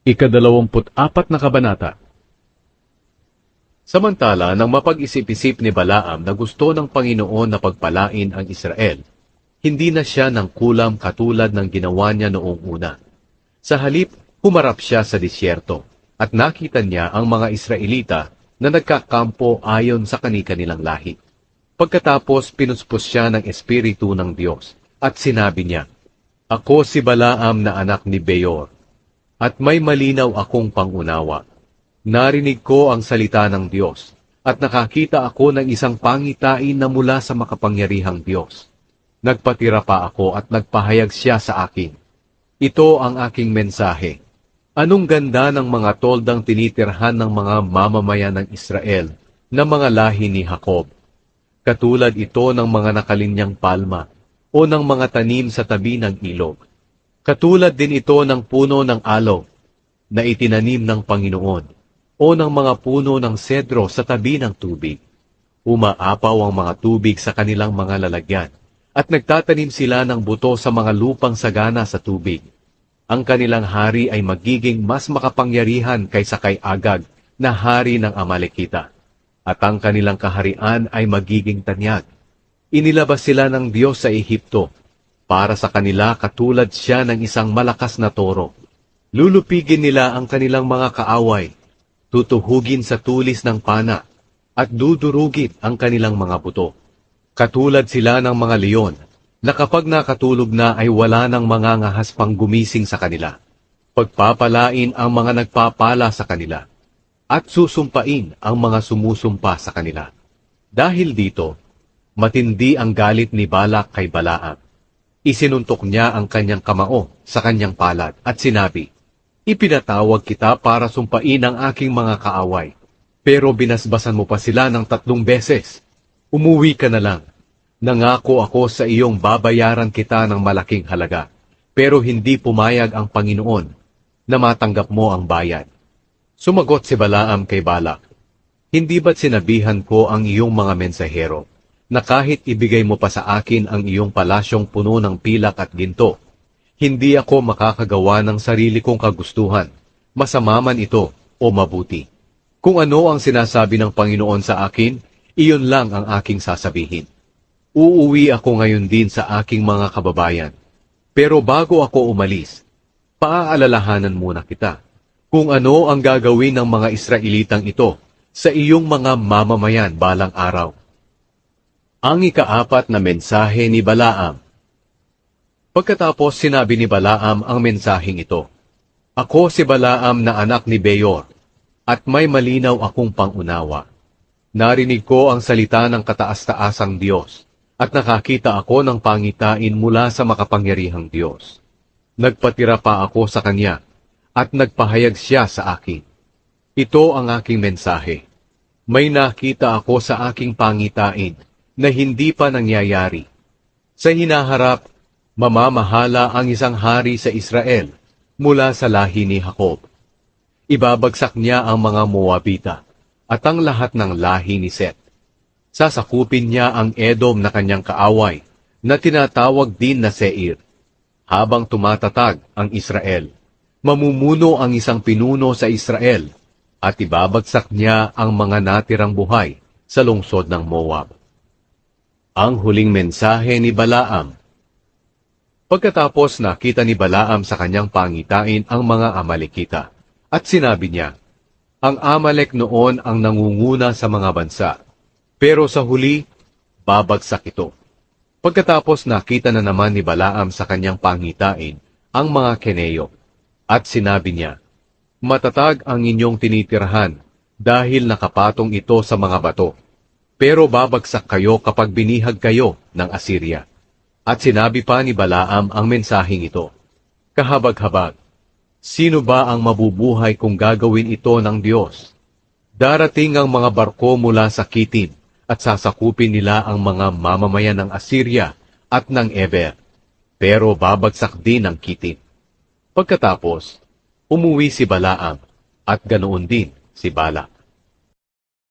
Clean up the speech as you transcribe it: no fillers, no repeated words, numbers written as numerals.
Ika-24 na kabanata. Samantala, nang mapag-isip-isip ni Balaam na gusto ng Panginoon na pagpalain ang Israel, hindi na siya nang kulam katulad ng ginawa niya noong una. Sa halip, humarap siya sa disyerto, at nakita niya ang mga Israelita na nagkakampo ayon sa kani-kanilang lahi. Pagkatapos, pinuspos siya ng Espiritu ng Diyos, at sinabi niya, "Ako si Balaam na anak ni Beor, at may malinaw akong pangunawa. Narinig ko ang salita ng Diyos, at nakakita ako ng isang pangitain na mula sa makapangyarihang Diyos. Nagpatira pa ako at nagpahayag siya sa akin. Ito ang aking mensahe. Anong ganda ng mga toldang tinitirhan ng mga mamamayan ng Israel na mga lahi ni Jacob. Katulad ito ng mga nakalinyang palma o ng mga tanim sa tabi ng ilog. Katulad din ito ng puno ng aloe na itinanim ng Panginoon o ng mga puno ng sedro sa tabi ng tubig. Umaapaw ang mga tubig sa kanilang mga lalagyan at nagtatanim sila ng buto sa mga lupang sagana sa tubig. Ang kanilang hari ay magiging mas makapangyarihan kaysa kay Agag na hari ng Amalekita, at ang kanilang kaharian ay magiging tanyag. Inilabas sila ng Diyos sa Ehipto. Para sa kanila katulad siya ng isang malakas na toro. Lulupigin nila ang kanilang mga kaaway, tutuhugin sa tulis ng pana, at dudurugin ang kanilang mga buto. Katulad sila ng mga leon, na kapag nakatulog na ay wala ng mga ngahas pang gumising sa kanila. Pagpapalain ang mga nagpapala sa kanila, at susumpain ang mga sumusumpa sa kanila. Dahil dito, matindi ang galit ni Balak kay Balaam. Isinuntok niya ang kanyang kamao sa kanyang palad at sinabi, "Ipinatawag kita para sumpain ang aking mga kaaway, pero binasbasan mo pa sila ng 3 beses. Umuwi ka na lang. Nangako ako sa iyong babayaran kita ng malaking halaga, pero hindi pumayag ang Panginoon na matanggap mo ang bayad." Sumagot si Balaam kay Balak, "Hindi ba't sinabihan ko ang iyong mga mensahero, na kahit ibigay mo pa sa akin ang iyong palasyong puno ng pilak at ginto, hindi ako makakagawa ng sarili kong kagustuhan, masama man ito o mabuti. Kung ano ang sinasabi ng Panginoon sa akin, iyon lang ang aking sasabihin. Uuwi ako ngayon din sa aking mga kababayan. Pero bago ako umalis, paaalalahanan muna kita kung ano ang gagawin ng mga Israelitang ito sa iyong mga mamamayan balang araw." Ang ika-4 na mensahe ni Balaam. Pagkatapos sinabi ni Balaam ang mensaheng ito, "Ako si Balaam na anak ni Beor, at may malinaw akong pangunawa. Narinig ko ang salita ng kataas-taasang Diyos, at nakakita ako ng pangitain mula sa makapangyarihang Diyos. Nagpatira pa ako sa kanya, at nagpahayag siya sa akin. Ito ang aking mensahe. May nakita ako sa aking pangitain na hindi pa nangyayari. Sa hinaharap, mamamahala ang isang hari sa Israel mula sa lahi ni Jacob. Ibabagsak niya ang mga Moabita at ang lahat ng lahi ni Seth. Sasakupin niya ang Edom na kanyang kaaway na tinatawag din na Seir. Habang tumatatag ang Israel, mamumuno ang isang pinuno sa Israel at ibabagsak niya ang mga natirang buhay sa lungsod ng Moab." Ang huling mensahe ni Balaam. Pagkatapos nakita ni Balaam sa kanyang pangitain ang mga Amalekita, at sinabi niya, "Ang Amalek noon ang nangunguna sa mga bansa, pero sa huli, babagsak ito." Pagkatapos nakita na naman ni Balaam sa kanyang pangitain ang mga Keneo, at sinabi niya, "Matatag ang inyong tinitirhan dahil nakapatong ito sa mga bato. Pero babagsak kayo kapag binihag kayo ng Assyria." At sinabi pa ni Balaam ang mensaheng ito, "Kahabag-habag, sino ba ang mabubuhay kung gagawin ito ng Diyos? Darating ang mga barko mula sa Kitim at sasakupin nila ang mga mamamayan ng Assyria at ng Eber, pero babagsak din ang Kitim." Pagkatapos, umuwi si Balaam at ganoon din si Balak.